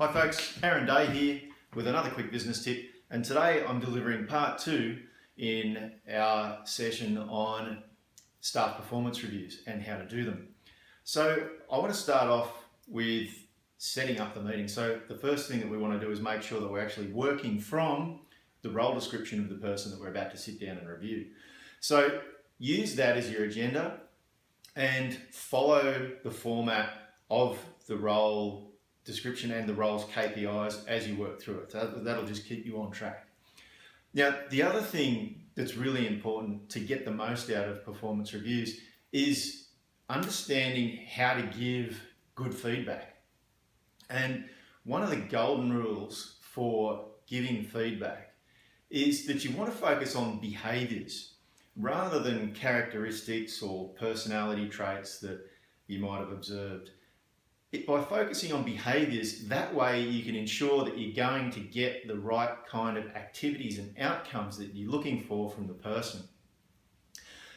Hi folks, Aaron Day here with another quick business tip, and today I'm delivering part 2 in our session on staff performance reviews and how to do them. So I want to start off with setting up the meeting. So the first thing that we want to do is make sure that we're actually working from the role description of the person that we're about to sit down and review. So use that as your agenda and follow the format of the role description and the role's KPIs as you work through it. That'll just keep you on track. Now, the other thing that's really important to get the most out of performance reviews is understanding how to give good feedback. And one of the golden rules for giving feedback is that you want to focus on behaviors rather than characteristics or personality traits that you might have observed. By focusing on behaviors, that way you can ensure that you're going to get the right kind of activities and outcomes that you're looking for from the person.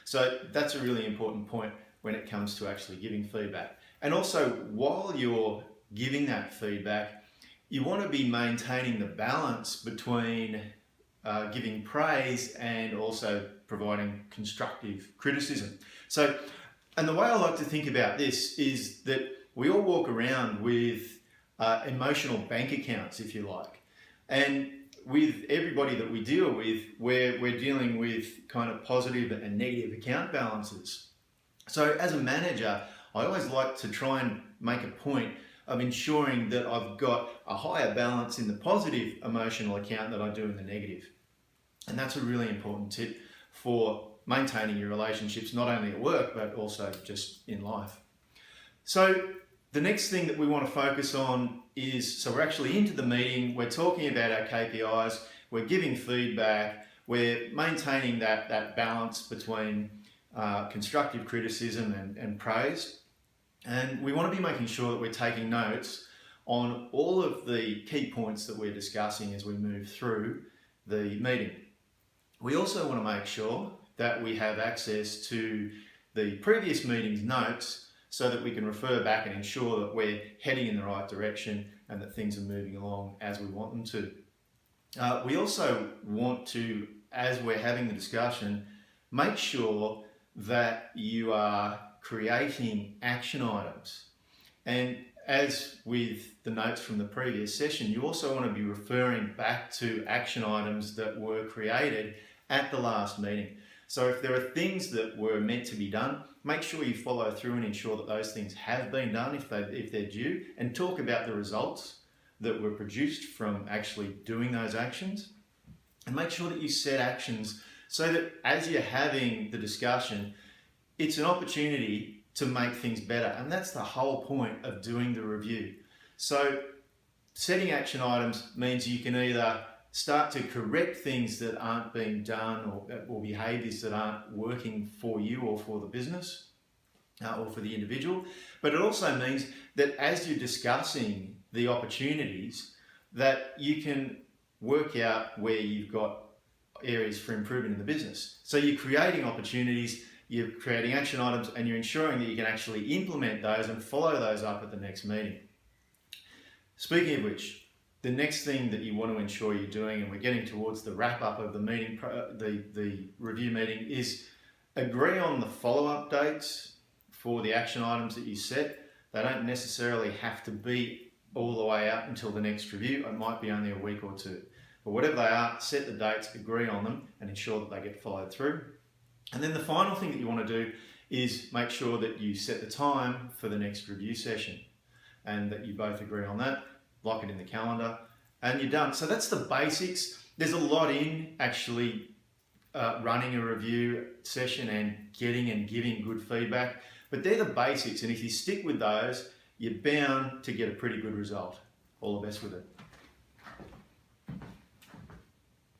So that's a really important point when it comes to actually giving feedback. And also, while you're giving that feedback, you want to be maintaining the balance between giving praise and also providing constructive criticism. So, and the way I like to think about this is that we all walk around with emotional bank accounts, if you like. And with everybody that we deal with, we're dealing with kind of positive and negative account balances. So as a manager, I always like to try and make a point of ensuring that I've got a higher balance in the positive emotional account than I do in the negative. And that's a really important tip for maintaining your relationships, not only at work, but also just in life. So the next thing that we want to focus on is, so we're actually into the meeting, we're talking about our KPIs, we're giving feedback, we're maintaining that balance between constructive criticism and praise. And we want to be making sure that we're taking notes on all of the key points that we're discussing as we move through the meeting. We also want to make sure that we have access to the previous meeting's notes so that we can refer back and ensure that we're heading in the right direction and that things are moving along as we want them to. We also want to, as we're having the discussion, make sure that you are creating action items. And as with the notes from the previous session, you also want to be referring back to action items that were created at the last meeting. So if there are things that were meant to be done, make sure you follow through and ensure that those things have been done if they're due, and talk about the results that were produced from actually doing those actions. And make sure that you set actions so that as you're having the discussion, it's an opportunity to make things better. And that's the whole point of doing the review. So setting action items means you can either start to correct things that aren't being done or behaviours that aren't working for you or for the business or for the individual. But it also means that as you're discussing the opportunities, that you can work out where you've got areas for improvement in the business. So you're creating opportunities, you're creating action items, and you're ensuring that you can actually implement those and follow those up at the next meeting. Speaking of which, the next thing that you want to ensure you're doing, and we're getting towards the wrap up of the meeting, the review meeting, is agree on the follow-up dates for the action items that you set. They don't necessarily have to be all the way out until the next review. It might be only a week or two. But whatever they are, set the dates, agree on them, and ensure that they get followed through. And then the final thing that you want to do is make sure that you set the time for the next review session and that you both agree on that. Lock it in the calendar, and you're done. So that's the basics. There's a lot in actually running a review session and getting and giving good feedback, but they're the basics, and if you stick with those, you're bound to get a pretty good result. All the best with it.